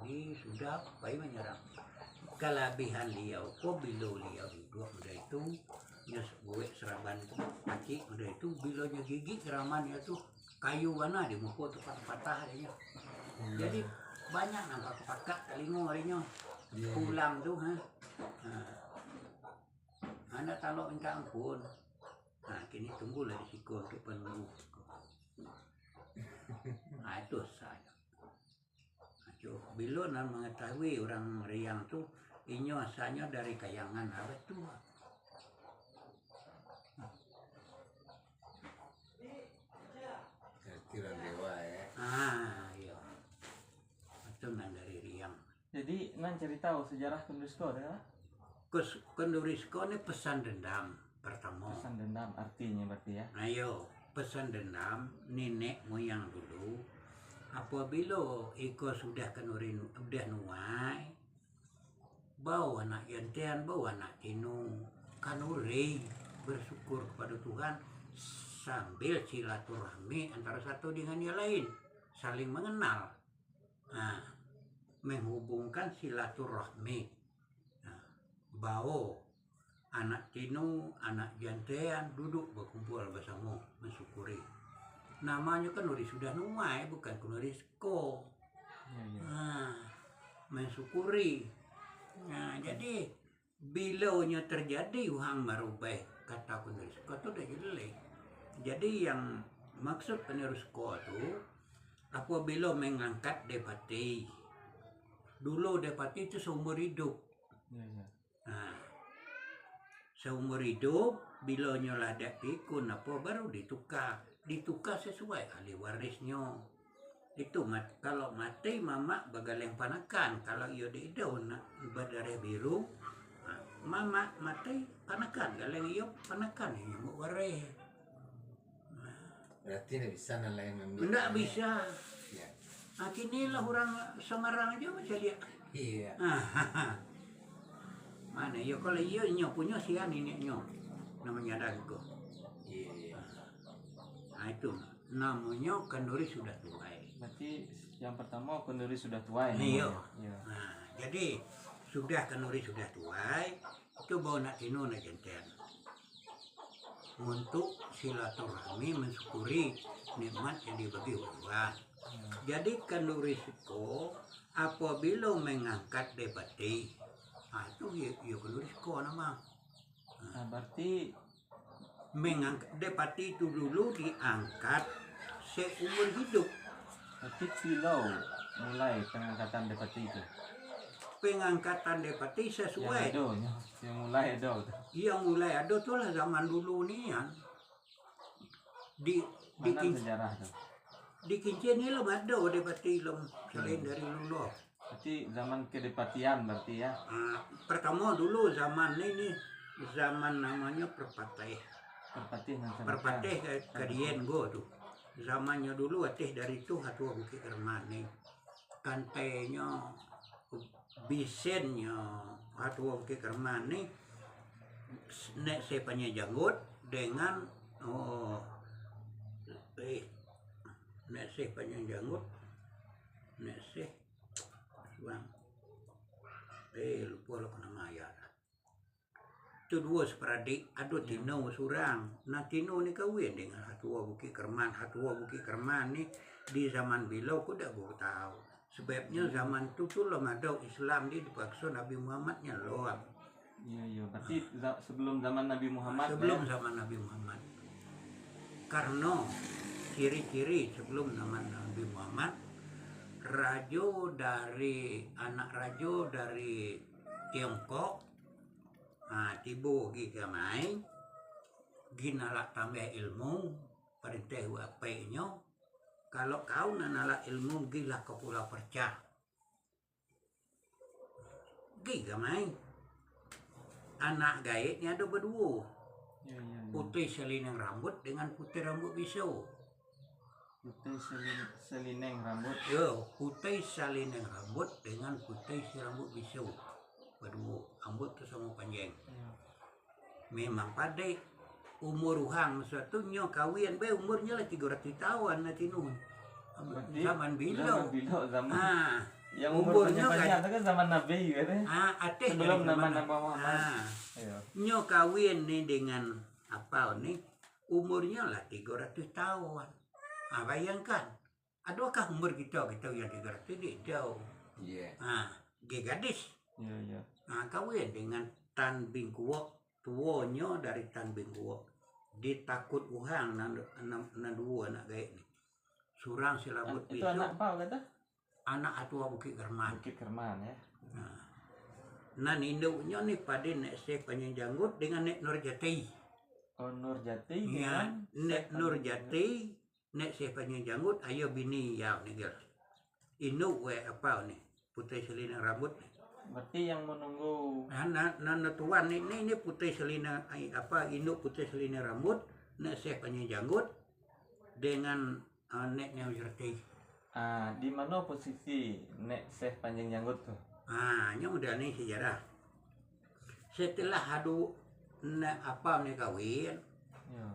lagi sudah pai menyerang kelebihan liau ko bilo liau hidup udah itu nyes gue seraban kaki udah itu bilonya gigi geramannya tuh kayu mana di muka tuh patah-patah adanya. Jadi banyak nampak pakak telingo harinya pulang tuh anda taruh minta ampun. Nah kini tunggulah risiko untuk penuh. Nah itu saya. Bilo nan mengetahui orang Riang tuh inyo asalnya dari Kayangan apa tuh. Kiran dewa ya. Iya. Itu nan dari Riang. Jadi nan cerita sejarah Kendurisko ya? Kendurisko ini pesan dendam pertama. Pesan dendam artinya berarti ya? Ayo, pesan dendam nenek moyang dulu. Apabila iko sudah kenurin udah nuai, bawa anak yantian, bawa anak tinu kanuri bersyukur kepada Tuhan sambil silaturahmi antara satu dengan yang lain, saling mengenal. Nah, menghubungkan silaturahmi. Nah, bawa anak tinu, anak jantean duduk berkumpul bersama mensyukuri. Namanya kan Nuri sudah nuai, bukan Kendurisko. Nah, mensyukuri. Nah, jadi bilaunya terjadi uhang marubah kata Kendurisko itu udah jelek. Jadi yang maksud Kendurisko itu apabila mengangkat Depati. Dulu Depati itu seumur hidup. Nah, seumur hidup bila nyolah dak pikun apa baru ditukar sesuai ahli warisnya itu kalau mati mama bagaleng panakan kalau iyo di daun badare biru mama mati panakan galeng iyo panakan ini mau waris Berarti tidak bisa nelayan memilih. enggak bisa Ya. akhirnya lah orang Semarang aja bisa lihat Iya. mana iyo kalau iyo nyo punya sian ini nyo namanya dago. Iya. Nah itu namanya Kenduri sudah tuai. Berarti yang pertama Kenduri sudah tuai. Iya. Iya. Nah jadi sudah Kenduri sudah tuai itu bawa nak tinu nak jenten untuk silaturahmi mensyukuri nikmat yang dibagi Allah. Jadi Kenduri itu apabila mengangkat Depati, itu ya Kenduri Siko nama. Nah berarti Mengangkat Depati itu dulu diangkat seumur hidup. berarti pilau mulai pengangkatan Depati itu. Pengangkatan Depati sesuai. Yang mulai ada. Yang mulai ada tuh lah zaman dulu nih ya. Mana sejarah tuh? Di Kincin ini lem ada Depati lem selain dari Lulo. Berarti zaman kedepatian berarti ya. Pertama dulu zaman ini zaman namanya Perpatih. Perpatih kadien go tuh. Zamannya dulu ateh dari itu Hatua Bukit Kermani. Kantainya bisennya Hatua Bukit Kermani nek sepanya janggut dengan nek sepanya janggut nek se bang lupa lo nama ya itu dua seperadik aduh tino surang nah tino ni kawin dengan Hatua Bukit Kerman ni di zaman bilau aku dah baru tahu sebabnya zaman tu lo ada Islam dipaksa Nabi Muhammadnya loam. Iya berarti sebelum zaman Nabi Muhammad. Sebelum zaman Nabi Muhammad. Karena ciri-ciri sebelum zaman Nabi Muhammad anak rajo dari Tiongkok tiba giga main ginalak tambah ilmu perintah wapainya kalau kau nanala ilmu gila ke pulau percah giga main anak gaitnya ada berdua putih selinang rambut dengan putih rambut pisau. Putih selineng rambut. Yo, putih selinang rambut dengan putih rambut pisau. Berdua, rambut tu sama panjang. Memang pada umur uhang suatu nyo kawin be umurnya lah 300 tahun nanti nun. Zaman bilau. Yang umur Umurnya panjang itu kan zaman Nabi gitu ya. Ateh Sebelum dari nama zaman- Nabi Muhammad. Iya. Nyo kawin nih dengan apa nih umurnya lah 300 tahun. Bayangkan, adakah umur kita yang 300 ini jauh. Iya. Ge gadis. Iya. Kawin dengan Tan Bing Kuok, tuanya dari Tan Bing Kuok. Ditakut uhang nan dua nak gaik ni. Surang silabut Itu anak apa kata? anak atua Bukit Kerman. Bukit Kerman ya. Nan induknya ni pada nek se Panjanggut dengan nek Nurjati. Oh Nurjati Ya, dengan nek Nurjati, nek se Panjanggut ayo bini ya ni gal. Induk we apa ni? Putih selina rambut ni. berarti yang menunggu Nan tuan ni putih selina induk putih selina rambut nek se Panjanggut dengan nek Nurjati. di mana posisi Nek Syekh Panjang Janggut tuh? Nya udah nih sejarah. Setelah adu nek apa nih kawin, Ya.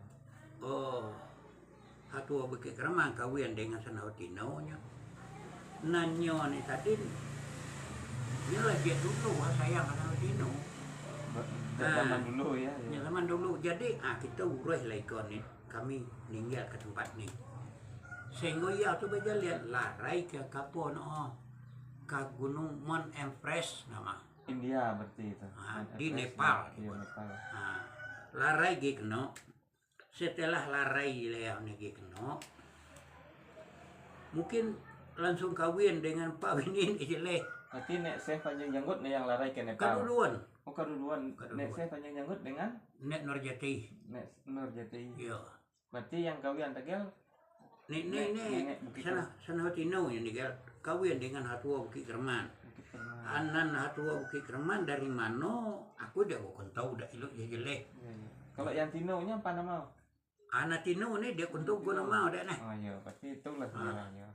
Atua Bukit Kerman kawin dengan Sanawatino nya. Nanyo nih tadi dia lagi dulu sayang Sanawatino. Zaman dulu ya. Ya zaman dulu. Jadi kita urus lah ikon nih. Kami tinggal ke tempat nih. Sehingga ya tu baca lihat larai ke kapon ke Gunung Mount Everest nama. India berarti itu. Di Everest, Nepal. Iya Nepal. Larai gi keno. Setelah larai lea gi keno. Mungkin langsung kawin dengan Pak Winin Ijele. Berarti Nek Syekh Panjang Janggut nih yang lari ke Nepal. Kaduluan. Oh kaduduan. Kaduduan. Nek Syekh Panjang Janggut dengan Nek Nurjati. Nek Nurjati. Iya. Berarti yang kawin tegel Nek Bukit sana Hatino yang digal kawin dengan Hatua Bukit Kerman. Bukit Kerman. Anan Hatua Bukit Kerman dari mana? Aku dah bukan tahu dah ilok je jelek. Iya. Kalau yang Tino-nya apa nama? Anak Tino ni dia untuk guna mau dah nah. Oh iya, berarti itulah sejarahnya.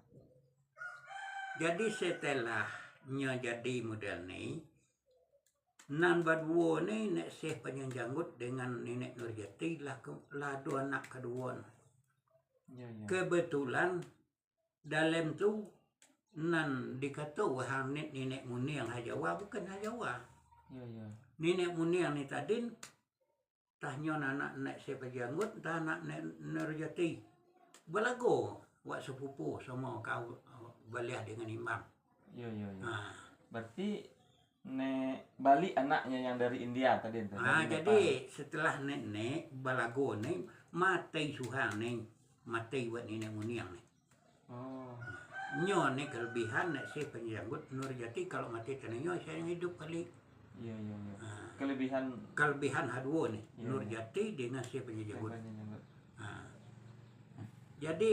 Jadi setelahnya jadi model ni, nan berdua ni Nek Syekh Panjang Janggut dengan Nenek Nurjati lah dua anak kedua. Iya. Kebetulan dalam tu nan dikata wahang nenek muniang Hajawa bukan Hajawa. Iya. Nenek muniang ni tadi tahnya anak Nek Syekh Panjang Janggut, tah anak Nek Nurjati. Balago wak sepupu sama kau baliah dengan imam. Iya. Ah. Berarti Nek Bali anaknya yang dari India tadi itu. dari Jadi setelah nenek balago ni mati suhang ni mati buat nenek muniang ni. Nepal. Oh. Nyo ni kelebihan Nek Syekh Panjang Janggut Nurjati kalau mati tanahnya saya hidup kali. Iya. Ah. Kelebihan Hadwo ni Iya. Nurjati dengan Syekh Panjang Syekh Janggut. Panjang Janggut. Jadi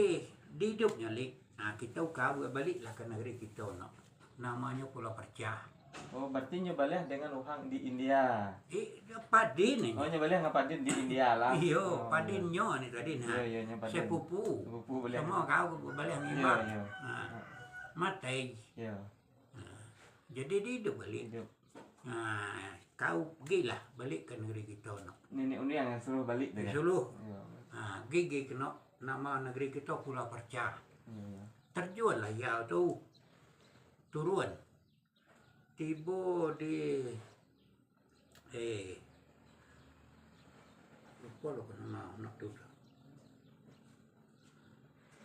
di hidupnya lik kita kau baliklah ke negeri kita no. Namanya Pulau Percah. Oh, berarti nyobalih dengan uhang di India. Padin ni. Oh, nyobalih ngapadin di India lah. Iyo, Oh, padin nyo ni tadi nah. Iya, nyobalih. Sepupu. Sepupu boleh. Sama kau balik Iya, ngimam. iya. Mati. Iya. Jadi di hidup balik. Hidup. Kau pergilah balik ke negeri kita no. Nenek Uni yang suruh balik deh. Suluh. Iya. Gigi kena nama negeri kita Pulau Percah. Iya. Terjun lah ya tu. Turun. Tiba di lupa lo nama anak tu.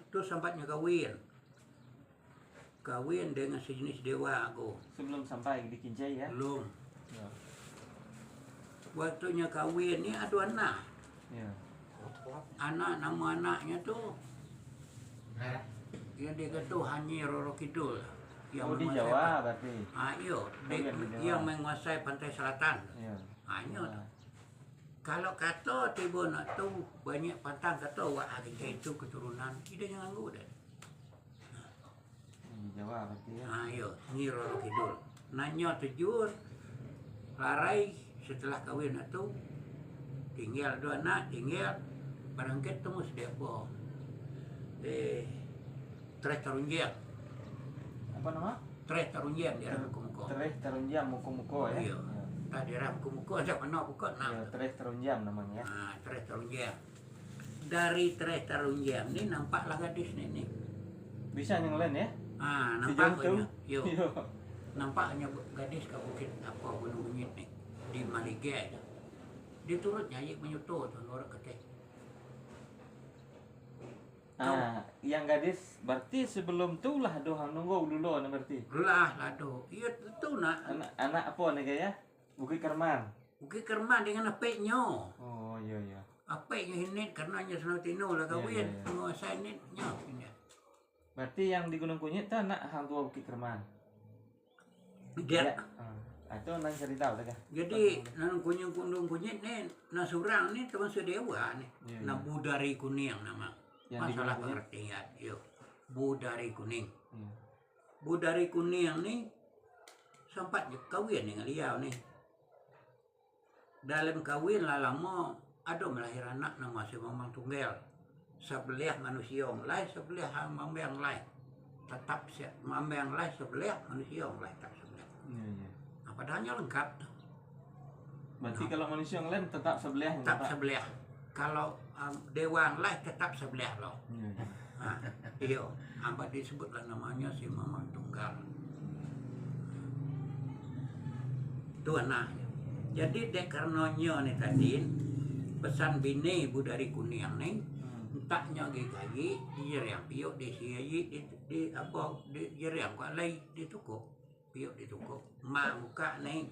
Tu sampainya kawin dengan sejenis dewa aku. Sebelum sampai di Kincai ya. Belum. Iya. Waktunya kawin ni ada anak. Iya. Nama anaknya tu yang dia kata Hanyi Roro Kidul. Oh, di Jawa berarti. Iyo, Yang di Jawa. yang menguasai pantai selatan. Iya. Hanya kalau kata tiba nak tu banyak pantang kata wah hari itu keturunan kita jangan gua dah. Di Jawa berarti ya. Iyo, Nyi Roro Kidul. Nanya tujuan larai setelah kahwin tu tinggal dua anak tinggal barangkali temu sedia apa. Tres Tarunjang. Apa nama? Tres Tarunjang di daerah Muko-Muko. Tereh Terunjam Muko-Muko ya. Iya. Tak di daerah Muko-Muko ada mana bukan Iya, nak. Tereh Terunjam namanya. Tres Tarunjang. Dari Tres Tarunjang ni nampaklah gadis ni. Bisa yang lain ya? Ah, Si nampaknya. Jonto. Yo, Yo. nampaknya gadis ke bukit apa Gunung Bunyit nih di Malige aja. Dia turut nyanyi menyuto tuh orang kata. Yang gadis berarti sebelum tu lah doang nunggu dulu nah berarti. Lah lado. Iya itu nak. Anak apa nih kayak? Bukit Kerman. Bukit Kerman dengan apeknya. Oh iya iya. Apeknya ini karena nya Senotino lah kawin. Iya, iya. Penguasaan ini nya. Berarti yang di Gunung Kunyit tu anak hang tua Bukit Kerman. Dia. Itu nang cerita udah kah? Jadi nan kunyit nih nasurang nih teman sedewa nih. Iya, Nah iya. Budari Kuning nama. Yang di Masalah Gunung Kunyit? pengertian. Yo. Budari Kuning. Iya. Budari Kuning nih sempat kawin dengan Liau nih. Dalam kawin lah lama ada melahir anak nama si Mamang Tunggal. Sebelah manusia yang lain, sebelah mamba yang lain. Tetap mamba yang lain sebelah manusia yang lain tak sebelah. Iya iya. Nah, padahalnya lengkap. Berarti kalau manusia yang lain tetap sebelah Tetap sebelah. Kalau dewa yang lain tetap sebelah loh. Iya. Nah, iya, apa disebutlah namanya si Mamang Tunggal. Itu anaknya. Jadi dek karenanya nih tadi pesan bini Budari Kuning nih entahnya gaji yang piuk di sini di apa di yang kau lay di toko piuk di toko mak buka nih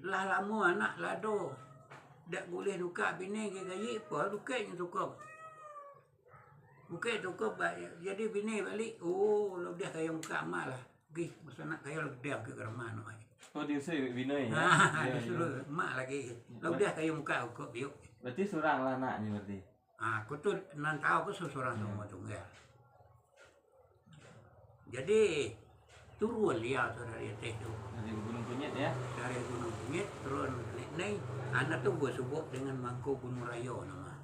lah lama anak lado tak boleh buka bini gaji apa bukanya toko buka toko jadi bini balik oh lo dia kayak muka mak lah gih masa nak kayak lo dia ke mana aja. Oh diusir Binoy ya? Ah, disuruh mak lagi. Lo dia kayak muka kok piuk. Berarti surang lah anaknya berarti. Aku tuh nan tahu aku seseorang sama tunggal. Jadi turun dia tuh dari teh tuh Dari Gunung Kunyit ya? dari Gunung Bunyit turun nih anak tuh gue sebut dengan Mangko Gunung Rayo nama.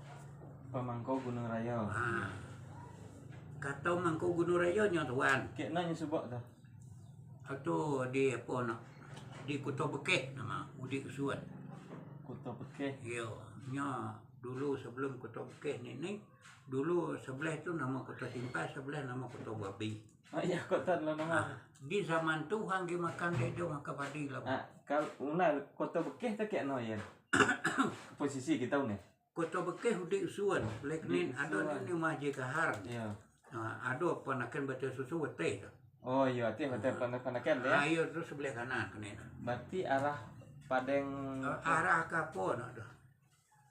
Pemangkau Gunung Raya. Ah, kata Mangko Gunung Rayo nya tuan. Kayak nanya sebut tuh. Atau di apa nak di Kota Bekeh nama Udik Usuan. Kota Pekeh. Yo, nya dulu sebelum Kota Bekeh ini dulu sebelah itu nama Kota Simpai, sebelah nama Kota Babi. Oh iya kota lah nama. Di zaman tu hang makan dia makan padi lah. Kalau una Kota Pekeh tu kayak no ya. Posisi kita nih. Kota Bekeh Udik Usuan, leknin Udik ada Usuan. ni Maji Kahar. Iya. Ada panakan baca susu weteh tu. Oh iya, arti hotel panakan ya. Ayo tu sebelah kanan kena. Berarti arah Padeng Arah kapon ada.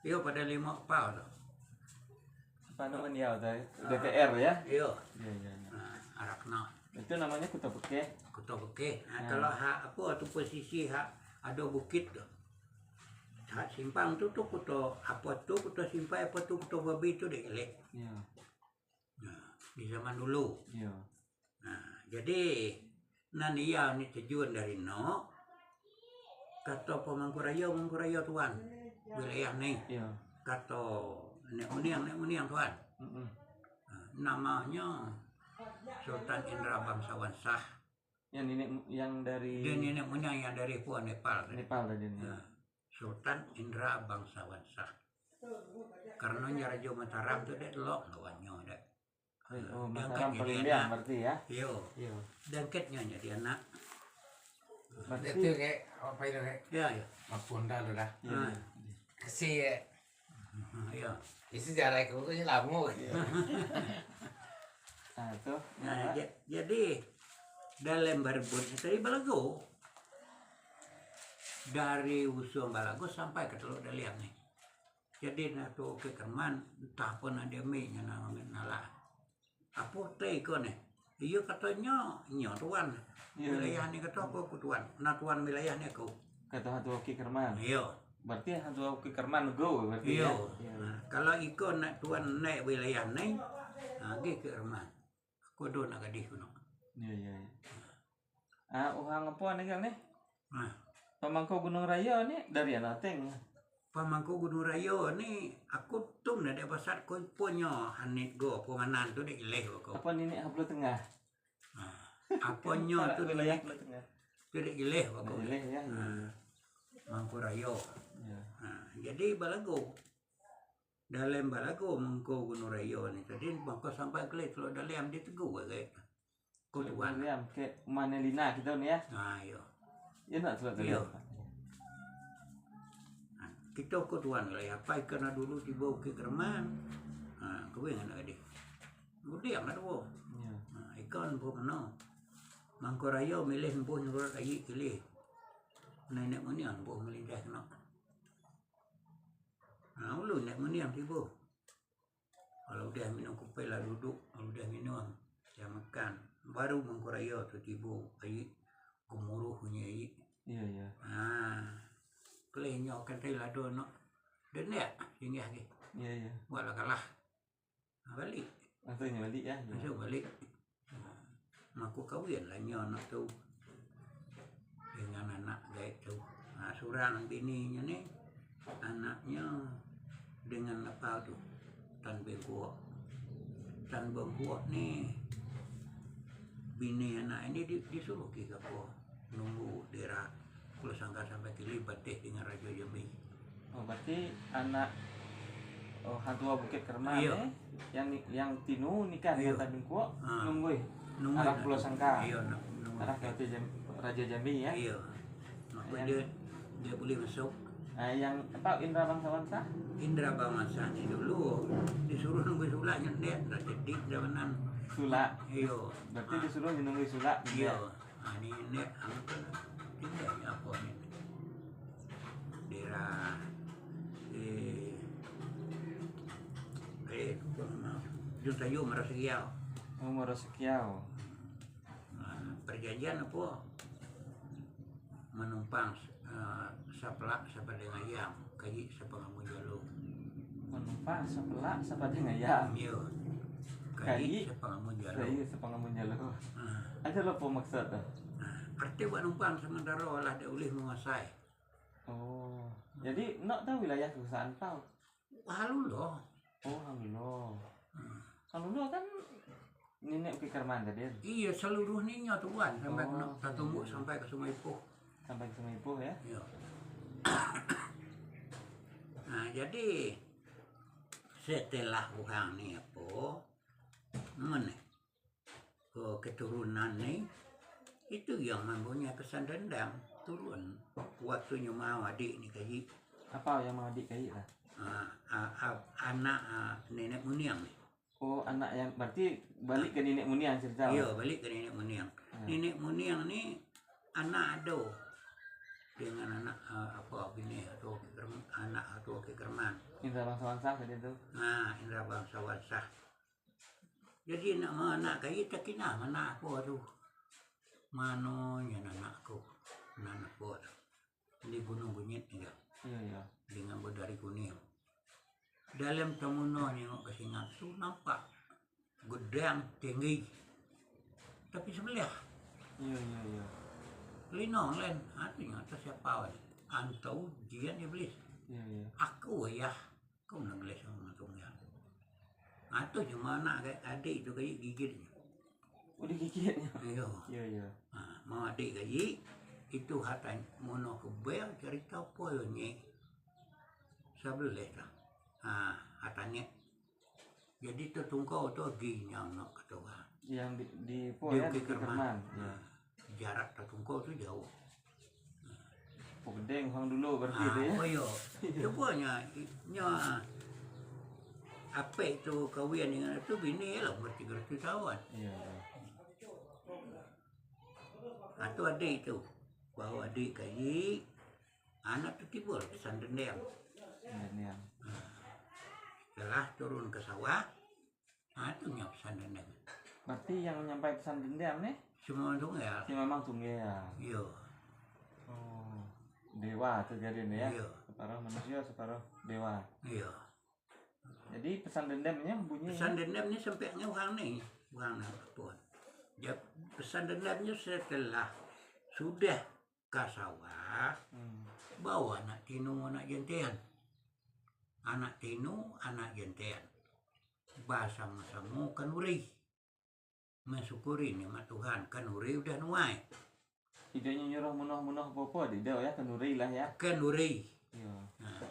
Yo pada 5 pau tu. Panuan dia DPR ya. Yo. Iya iya. Iya. Arah kena. Itu namanya Kota Pekeh. Kota Bekeh. Kalau hak apa tu posisi hak ada bukit tu. Hak simpang tu kota apa tu kota simpai apa tu kota babi tu dek elek. Iya. Nah, di zaman dulu. Iya. Nah, jadi nan iya ni tujuan dari no kata Mangkuraya tuan wilayah ni Iya. kata nek muniang tuan. Namanya Sultan Indra Bangsawan Shah. Yang ini yang dari Dia nenek moyang yang dari Puan Nepal. Nepal tadi nih. Nah, Sultan Indra Bangsawan Shah. Karena Raja Mataram tu dia lok lawannya dah. Oh, Dia Mataram angkat jadi Palembang anak. berarti ya. Yo, Iya. dangketnya jadi anak. Berarti Itu kayak apa itu kayak Ya, ya. mapunda lo dah. iya. Nah, Kasih ya. ya. Isi sejarah itu sih lama. Nah, itu. Nah, jadi dalam berebut tadi Balago dari usul Balago sampai ke Teluk Daliang nih. Jadi nato ke Kerman entah pun ada mie namanya nala. Apa teh kau nih? Iya katanya tuan. Iya. Wilayah ni kata apa ku tuan? Tuan wilayah ni aku. Kata Hantu Oki Kerman. Iya. Berarti Hantu Oki Kerman go berarti Iya. ya. Nah, kalau ikut nak tuan naik wilayah ni, pergi ke Kerman. Aku do nak gadis kuno. Iya iya. Uhang apa nih kan nih? Nah, Pemangkau Gunung Raya nih dari Anateng. Pamangku Gunung Raya ni aku tu nak ada pasal kau punya hanit go penganan tu dek leh kau. Apa nenek Hablo Tengah? Apanya tu wilayah dek Hablo Tengah. tu dek leh kau. Boleh ya. Mangku Raya. Iya. Jadi balago. dalam balago mengko gunung rayo ni tadi mengko sampai kelet kalau dalam dia teguh kayak kutuan. Liam ke Manelina kita nih ya. Nah, yo. Ya nak surat Iya. Liam. Nah, kita kutuan lah ya, pai karena dulu dibawa ke Kerman. Nah, kau ingat ada dia. Kemudian ada wo. Iya. Nah, ikan pun mana. Mangko rayo milih pun surat ayi pilih. Nenek munian pun melindah kena. Nah, ulu nenek munian tiba. Kalau udah minum kopi lah duduk, kalau udah minum, saya makan. Baru mangko rayo tu tiba ayi gemuruh punya ayi. Iya, iya. Ah, kelenyo kan tay lado no. Dan ya, sini lagi. Iya, iya. Buat kalah. Balik, Maksudnya balik ya. masuk balik. Maku kawin lah nyo anak tu dengan anak gaya tu. Nah, surang bininya ni anaknya dengan apa tu tan bengkuak. Tan bengkuak ni bini anak ini disuruh ke Kapo nunggu daerah Pulau Sangka sampai kelibat deh dengan Raja Jambi. Oh, berarti anak hantua Bukit Kerman Iya. yang Tinu nikah Iya. dengan Tabingkuak Ah. nunggu Nunggu arah Pulau Sangka. Iya, nunggu. Arah ke Raja Jambi ya. Iya. Maka Yang- dia boleh masuk. Nah, yang apa Indra Bangsawansa? Indra Bangsa ni dulu disuruh nunggu sulanya dia dah jadi jamanan. Sula. Iya. Berarti disuruh nunggu Sula. Iya. Ah ni apa tinggalnya apa ni? Daerah apa nama? Juntayu Marasegiau. Umur sekiau. Perjanjian apa? Menumpang saplak dengan ayam kaji sepengamun jalur. Menumpang sebelah sepada ngayam. Iya. Kaji Kaji sepengamun jalur. Saya sepengamun jalur. Ah. Ada lo maksud tuh. Arti buat numpang sementara olah dia boleh menguasai. Oh. Jadi nak tahu wilayah kekuasaan tahu. Halu loh. Oh, alhamdulillah. Alhamdulillah kan nenek Bukit Kerman tadi Iya seluruhnya tuan sampai Oh. kena Tatumbuk sampai ke Sungai Puh. sampai ke Sungai Ipoh ya. Iya. Nah jadi setelah orang ni apa mana keturunan ni itu yang mempunyai kesan dendam turun waktunya mau adik ni kaji Apa yang mau adik kayak lah? anak nenek muniang ni. Oh, anak yang berarti balik ke nenek Muniang cerita. Iya balik ke nenek muniang. Nenek muniang ni anak ado dengan anak apa bini atau anak atau kekerman. Indra Bangsawansa tadi tu. Nah Indra Bangsawansa. Jadi nak anak kayu tak kena mana apa tu. Manonya anakku, anak apa tu. Di Gunung Bunyit ni kan. Iya, iya. Dengan Bodari Kuning. Dalam temuno nengok ke singa tu nampak gudang tinggi. Tapi sebelah Iya, iya, iya. linong len artinya atas siapa ni? Antau jian iblis. Iya, iya. Aku ya, kau nak geles sama tunggal. Atau cuma anak adik tu kayak gigitnya. Udah gigitnya. Iya. Iya, iya. Mau adik kayak itu hatan mono kebel cerita apa ni? Sebelah dah. Hatanya. Jadi tu tungkau tu ginya nak kata orang. Yang di Ipoh Di ya, di Bukit Kerman. Kerman. Iya. Jarak tu tungkau tu jauh. Oh, gedeng hang dulu berarti tu ya. Oh yo. Cubanya nya apa itu kahwin dengan itu bini lah umur 300 tahun. Iya, iya. Atau adik itu. Bawa adik kaji anak tu timbul kesan dendam. Ini yang Setelah turun ke sawah, itu nya pesan dendam. berarti yang nyampai pesan dendam nih Semua tu ya. si memang tunggal. Yo. Oh. Dewa terjadi nih ya. Iya. Separuh manusia, separuh dewa. Yo. Jadi pesan dendamnya bunyi Pesan dendam ni sampainya orang apa? Ya, pesan dendamnya setelah sudah ke sawah, bawa anak tinu anak jentian. Anak tinu anak jentian. Bahasa masamu kanuri. Mensyukuri nikmat Tuhan. Kanuri udah nuai. idenya nyuruh munah-munah apa-apa di ya kenduri lah ya. Kanuri. Iya. Nah,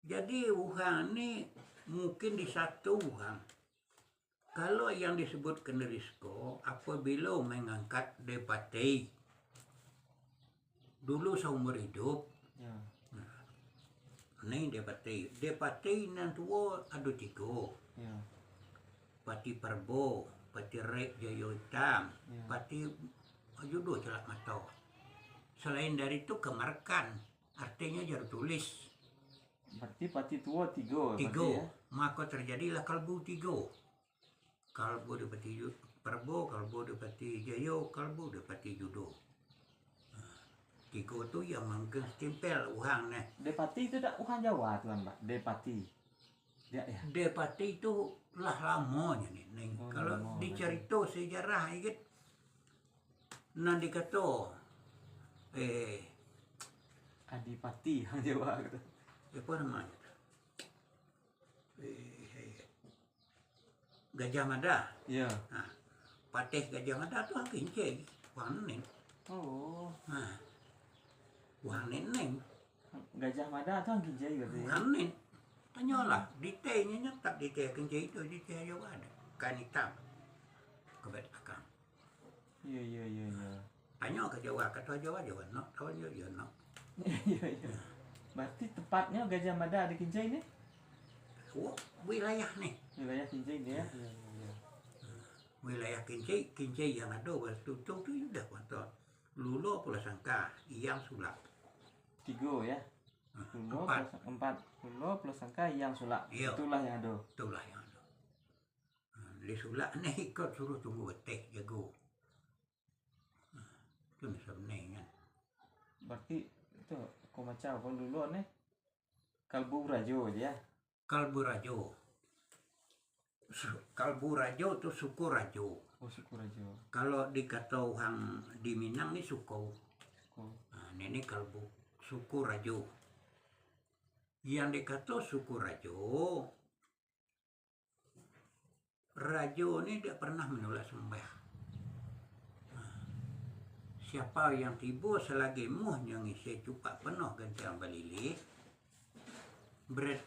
Jadi Wuhan ini mungkin di satu Wuhan. Kalau yang disebut Kenerisko apabila mengangkat Depati dulu seumur hidup, Ya. ini Depati nan tua ada 3. Ya. Pati Perbo, Pati Rek Jayo Hitam, Ya. Pati Judo Celak Mata. Selain dari itu Kemarkan, artinya jarum tulis. Berarti pati tua 3 berarti 3, ya. maka terjadilah kalbu 3. Kalbu Depati Perbo, kalbu Depati Jayo, kalbu Depati Judo. 3 tu yang mangkeng stempel Wuhan nih. Depati itu tak Wuhan Jawa tuan Pak. Depati. Ya ya. Depati itu lah lamanya nih. Neng. Oh, Kalau lama, dicerita sejarah ikut nanti kata Adipati Wuhan Jawa gitu. apa namanya? Gajah Mada. Iya. Nah, Patih Gajah Mada tu angkin cek. Wuhan nih. Oh. Nah, Wuhan nih. Gajah Mada tuh angin jai gitu ya. Wuhan nih. Tanyalah, detailnya tak detail kencing itu detail Jawa ada. Kain hitam. Kebet akang. Iya iya iya iya. Tanya ke Jawa, kata Jawa no, tahu Jawa no. Iya iya. Berarti tepatnya Gajah Mada ada Kinjai nih? Oh, wilayah nih, Wilayah Kinjai nih ya. Iya iya iya. wilayah Kincai yang ada waktu itu tuh sudah kontor. Lulo Pulau Sangka, Iyang Sulap. 3 ya. Pulau 4, 4. Pulau plus Sangka yang sulak. Iya. Itulah yang ada. itulah yang ada. Di Sulap nih ikut suruh tunggu beteh jago. Itu sebenarnya. Berarti itu kau macam apa dulu nih? Kalbu Rajo aja ya. Kalbu Rajo. Kalbu Rajo itu suku Rajo. Oh suku Rajo. Kalau dikata orang di Minang nih suku. Oh. Nah, ini kalbu suku Rajo. Yang dikata suku Rajo, Rajo ini tidak pernah menolak sembah. Nah, siapa yang tiba selagi muh yang isi cupak penuh gantian balili, berat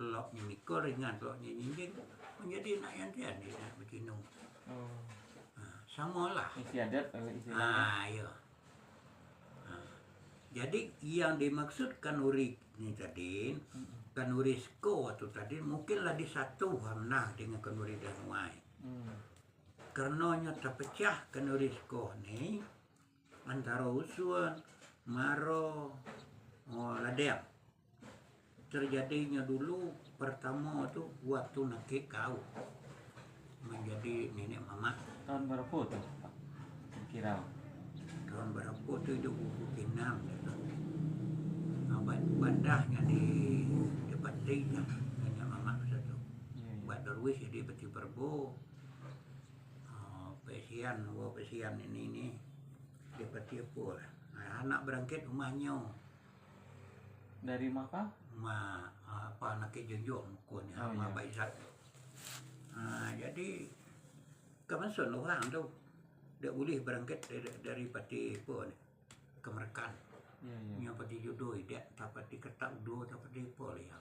loknya mikul ringan loknya nyinjing, menjadi nak yang dia nak bercinung. Oh. Nah, samalah. Istiadat istilahnya. Ah, iya. Nah, jadi yang dimaksud kanuri ini tadi, kanuri sko atau tadi mungkinlah di satu hamnah dengan kanuri danuai. Karenanya terpecah kanuri sko ini antara usun, maro, ladem. Terjadinya dulu pertama tu waktu nakik kau menjadi nenek mama. Tahun berapa tuh Pak? Kira. Tahun berapa tu itu buku kinam badahnya di depan tiga nenek mama satu Iya iya. bad darwis jadi peti perbo pesian ini di peti apa nah, anak berangkat rumahnya Dari Maka? rumah apa anak jojok mukunya Oh, rumah iya. baik satu jadi kemensun orang tu dia boleh berangkat dari peti apa ni kemerkan. Iya iya. Yang pati jodoh tidak dapat diketak udo dapat dipol ya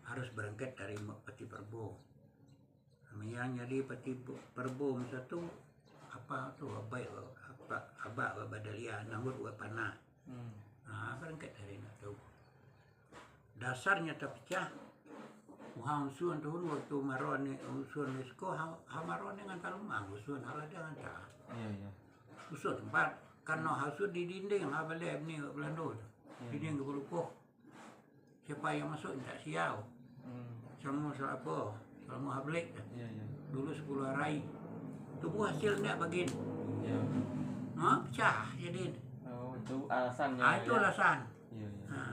harus berangkat dari pati perbo yang jadi pati perbo satu apa tu abai apa abak badalia nambut wa panah berangkat dari nak tahu dasarnya terpecah Wah usun tu waktu maron ni usun nisko maron dengan talumang usun hala dengan ta Iya iya. usun tempat karena hasud di dinding abalem ni Belanda tu. Dinding ke berukuh. Siapa yang masuk tak siau. Sama apa? Sama hablek. Iya iya. Dulu 10 hari. Tunggu hasil nak bagin. Iya. Pecah jadi. Oh, itu alasannya. Itu ya? alasan. Iya iya.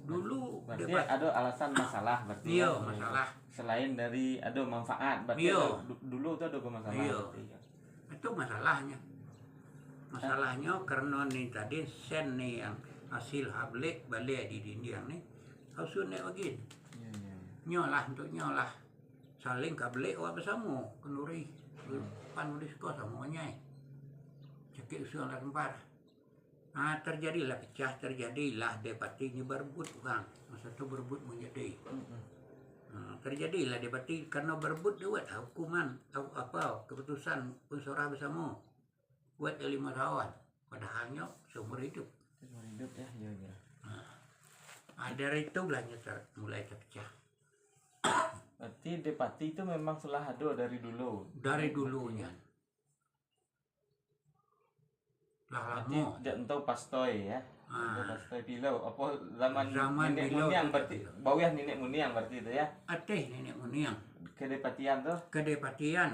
Dulu Berarti debat. ada alasan masalah berarti. Iya, ya? masalah. Selain dari ada manfaat, berarti Iya. dulu tuh ada masalah. Iya. Berarti, ya. Itu masalahnya. Masalahnya karena ni tadi sen ni yang hasil hablek balik di dinding ni harus nak bagin. Iya iya. Nyolah untuk nyolah saling kablek awak bersama kenuri pan nulis kau semuanya cekik usul lah tempat Terjadilah pecah, terjadilah depatinya berebut orang. Masa itu berebut menjadi. Terjadilah depati karena berebut dia buat hukuman apa keputusan unsur bersama buat 5 tahun. Padahalnya seumur hidup. Seumur hidup ya, iya. Dari itulah mulai terpecah. Berarti Depati itu memang Selahado dari dulu. Dari dulunya. Lah Berarti lama. tidak tahu pastoi ya. Pastoi pilau apa zaman nenek pilau muniang tu. berarti bawah nenek muniang berarti itu ya. Ateh nenek muniang. Kedepatian tuh. Kedepatian.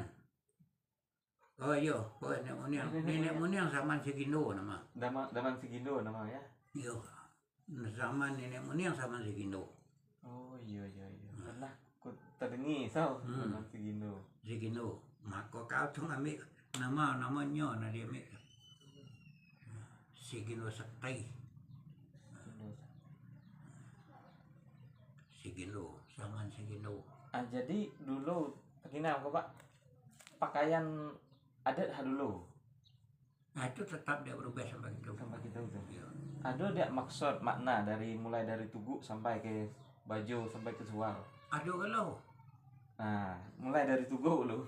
Oh iya, nenek muniang. Nenek muniang zaman Segindo nama. Zaman Segindo nama ya. Iya. Zaman nenek muniang zaman Segindo. Oh iya. Pernah ku terdengi zaman Segindo. Segindo. Maka kau tu ambil namanya na dia ambil. Segindo Sakti. Segindo, zaman Segindo. Jadi dulu begini apa Pak? Pakaian adat dulu. Itu tetap dia berubah sampai itu. Sampai kita tuh. Iya. Ada tidak maksud makna dari mulai dari tugu sampai ke baju sampai ke sual? Aduh kalau. Nah, mulai dari tugu lu.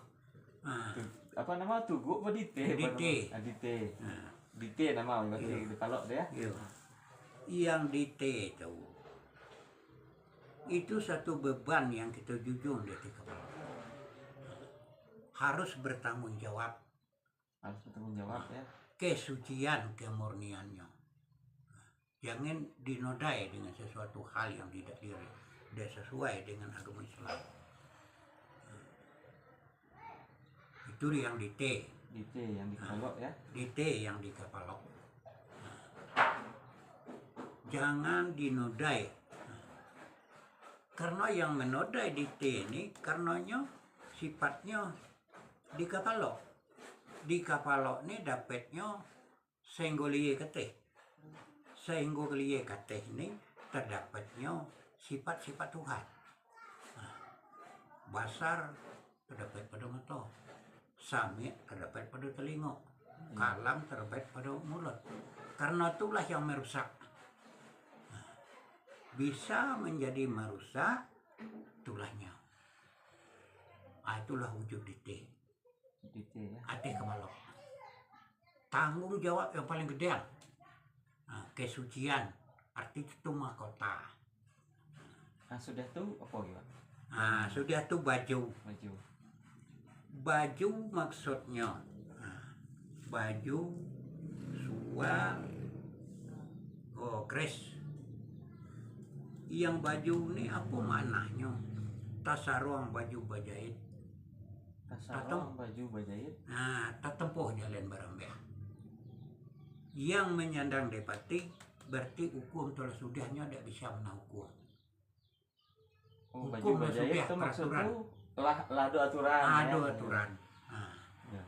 Ah, Apa nama tugu apa dite? Dite. Dite. ah, Dite nama berarti Iya. di Palok dia. iya. Yang di T itu satu beban yang kita jujur di kepala. Harus bertanggung jawab Harus bertanggung jawab ya. kesucian kemurniannya. Jangan dinodai dengan sesuatu hal yang tidak sesuai dengan agama Islam. Itu yang di T. Dite yang di Palok ya. Di T yang di Kapalok. Jangan dinodai. Karena yang menodai di T ini karenanya sifatnya di Kapalok. Di Kapalok ini dapatnya senggoliye keteh. Senggoliye keteh ini terdapatnya sifat-sifat Tuhan. Basar terdapat pada mata. Sami terdapat pada telinga, kalam terdapat pada mulut. Karena itulah yang merusak. Bisa menjadi merusak tulahnya. Itulah wujud dite. Dite ya. Ade kemalok. Tanggung jawab yang paling gede. Kesucian, arti itu mahkota. Nah, sudah tuh apa ya? Sudah tuh baju. Baju. Baju maksudnya baju sual kres. Yang baju ini apa maknanya? Tasarong baju bajait. Tasarong baju bajait. Tatempoh jalan barambeh. Yang menyandang depati berarti hukum telah sudahnya tidak bisa menahukum. Oh, baju Hukum bajait sudah itu maksud peraturan. tuh lado aturan. Ada ya. aturan. Ya.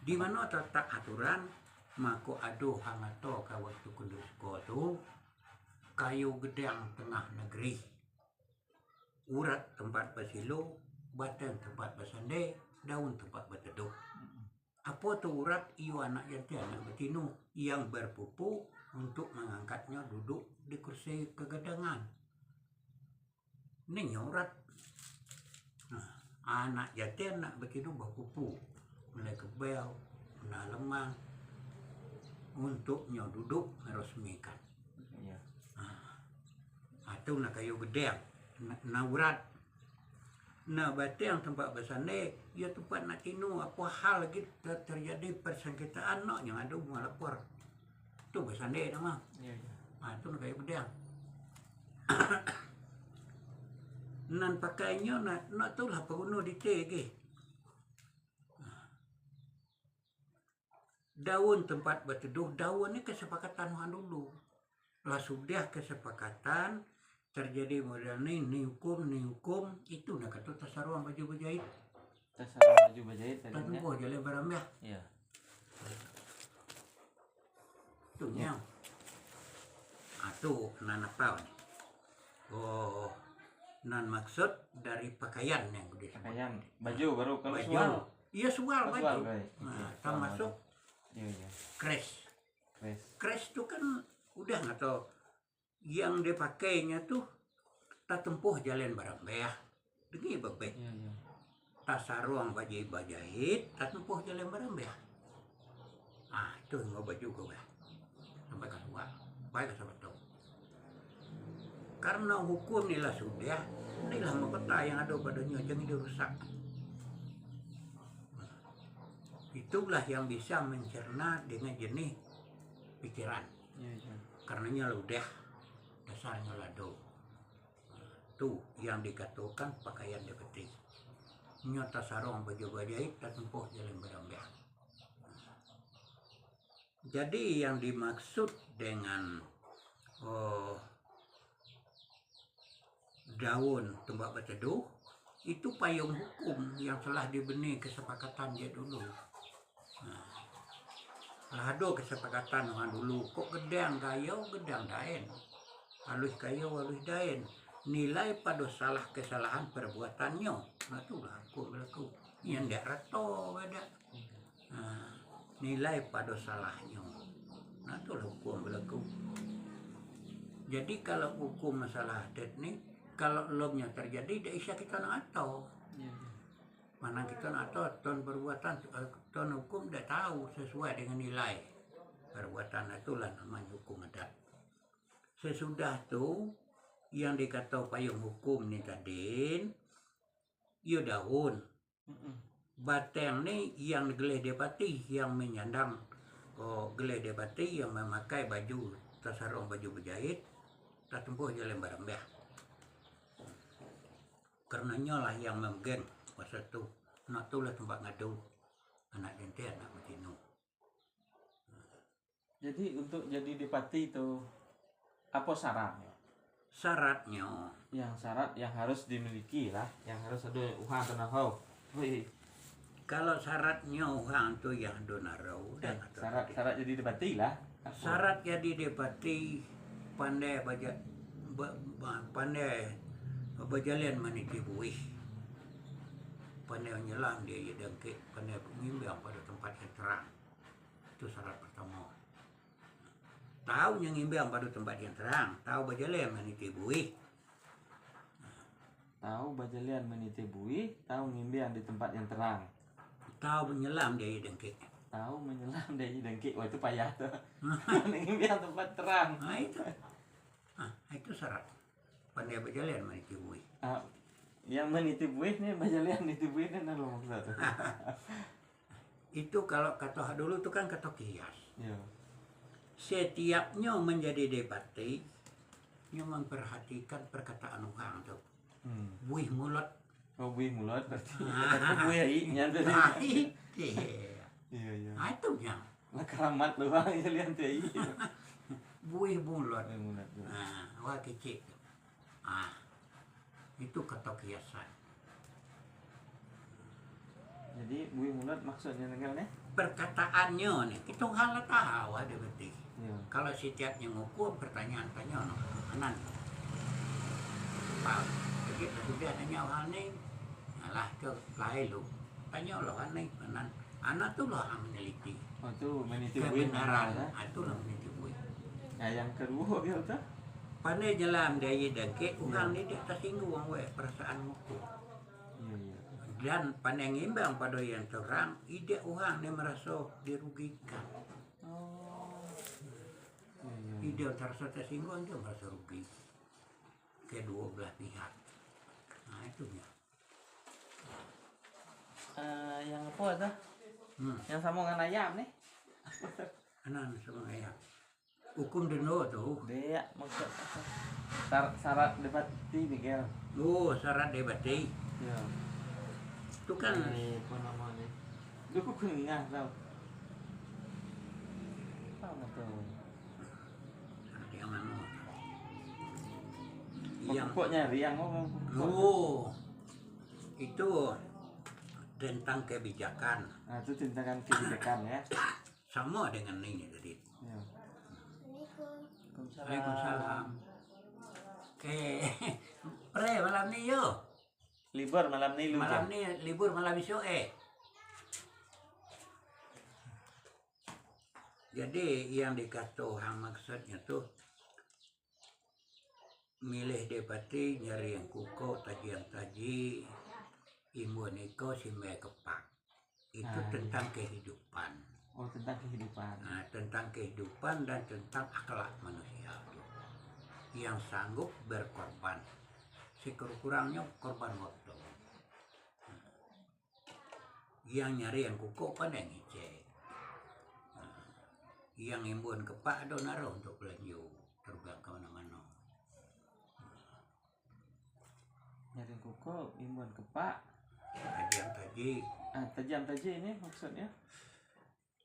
Di mana tertak aturan, maka aduh hangato ka waktu kundusko tu kayu gedang tengah negeri. Urat tempat basilo, batang tempat basande, daun tempat bateduh. Apa tu urat? Iyo anak jantan, anak betinu yang berpupu untuk mengangkatnya duduk di kursi kegedangan. Ini urat. Anak jantan, anak betinu berpupu. Mulai kebel, mulai lemah. Untuknya duduk meresmikan. Iya. Itu nak kayu gedang, na urat. Nah, berarti yang tempat bersandai, ya tempat nak tinu apa hal lagi terjadi persengketaan nak yang ada bunga lapor. Tu bersandai nama. Iya. Itu nak kayu gedang. Nan pakainya nak tu lah peruno di lagi. Daun tempat berteduh, daun ni kesepakatan dulu. Lah sudah kesepakatan terjadi model ni hukum itu nak kata tasaruan baju bajait. Tasarong baju bajait tadi. Tadu boleh jalan barambah. Iya. Tu nya. Tu nan apa ni? Oh, nan maksud dari pakaian yang gede. Pakaian baju baru kalau Baju. sual. Iya sual Oh, baju. sual, baik. Termasuk Iya. kres. Crash tuh kan udah nggak tahu yang dipakainya tuh tak tempuh jalan barang beah dengi bebe Iya, iya. tak sarung bajahit tak tempuh jalan barang beah itu nggak baju gue sampai keluar baik sampai tahu karena hukum inilah sudah inilah mahkota yang ada padanya jangan dirusak. Itulah yang bisa mencerna dengan jenis pikiran. Iya, iya. Karenanya udah dasarnya lado. Tuh yang dikatakan pakaian depeti. Nyata sarung baju jahit tak tempuh jalan berambah. Jadi yang dimaksud dengan daun tembak berteduh itu payung hukum yang telah dibeni kesepakatan dia dulu. Lado kesepakatan dengan dulu kok gedang kayau gedang daen halus kayau halus daen nilai pada salah kesalahan perbuatannya nah itulah hukum berlaku yang tidak rato beda nilai pada salahnya nah itulah hukum berlaku. Jadi kalau hukum masalah adat nih kalau lomnya terjadi tidak bisa kita nak tahu Iya, iya. mana kita nak tahu ton perbuatan ton hukum tidak tahu sesuai dengan nilai perbuatan itulah namanya hukum adat. Sesudah tu yang dikata payung hukum ni tadi ia daun batang ni yang geleh depati yang menyandang geleh depati yang memakai baju tasarung baju berjahit tak tempuh jalan barambah karenanya lah yang menggeng masa tu nak tu lah tempat ngadu anak dente anak matino. Jadi untuk jadi dipati itu apa syaratnya? Syaratnya Yang syarat yang harus dimiliki lah, yang harus ada uhang tanah hau. Wih, kalau syaratnya orang tu yang donarau dan syarat jadi dipati lah. Apa? syarat jadi depati pandai baca pandai berjalan meniti buih pandai menyelam dia ya dengkit pandai mengimbang pada tempat yang terang itu syarat pertama. Tahu yang imbang pada tempat yang terang tahu berjalan meniti buih Tahu bajalian meniti buih, tahu ngimbiang di tempat yang terang. tahu menyelam dia ya dengkit Tahu menyelam dari dengki, wah itu payah tuh. Ngimbiang tempat terang. itu syarat pandai berjalan meniti buih. Yang meniti buih nih bajalian meniti buih nih nah lo maksud. Itu kalau kata dulu itu kan kata kias. Iya. Setiapnya menjadi depati nya memperhatikan perkataan orang tuh. Buih mulut. Oh buih mulut berarti. Kata buih ai nyanda. Iya. Itu nya. Lah keramat lu bang jalian teh ai. Buih mulut. Buih mulut. Wah kecil. Itu kata kiasan. Jadi buih mulut maksudnya negaranya? Perkataannya nih, kita hal tahu ada berarti. Iya. Kalau setiapnya ngukur pertanyaan tanya no, anan. Pak, begitu sudah nanya hal ni, alah ke lain lu. Tanya lo aneh, anan. Anak tu lah yang meneliti Oh tuh meniti buih kebenaran. ya. Itu lah meneliti buih. Nah yang kedua dia tuh. Pandai jalan dia dengke, orang ni dia tersinggung we perasaan ngukur. Iya. Dan pandai ngimbang pada yang terang, ide orang dia merasa dirugikan. Oh. Ide terasa tersinggung dia merasa rugi. Kedua belah pihak. Nah itu ya. Yang apa tuh? Yang sambungan ayam nih? Anan sama ayam. Hukum deno tuh. Dia maksud syarat debati Miguel. Syarat debati. Iya. Itu kan Apa namanya? Lu kok ngah tau? Apa tuh? syarat yang mana? Yang Kok nyari yang ngomong? itu tentang kebijakan. Nah itu tentang kebijakan ya. Sama dengan ini tadi. Iya. Waalaikumsalam. Pre malam ni yo. Libur malam ini lu Malam ni libur malam esok Jadi yang dikasih Tuhan maksudnya tuh milih depati nyari yang kuko taji yang taji imun iko si kepak itu tentang kehidupan. Oh, tentang kehidupan. Nah, tentang kehidupan dan tentang akhlak manusia yang sanggup berkorban. Sekurang-kurangnya korban waktu. Yang nyari yang kuko pada ngicek. Yang imbun kepak do naro untuk belanja terbang ke mana-mana. Nyari kuko, imbun kepak. Tadi yang tadi Tajam taji ini maksudnya.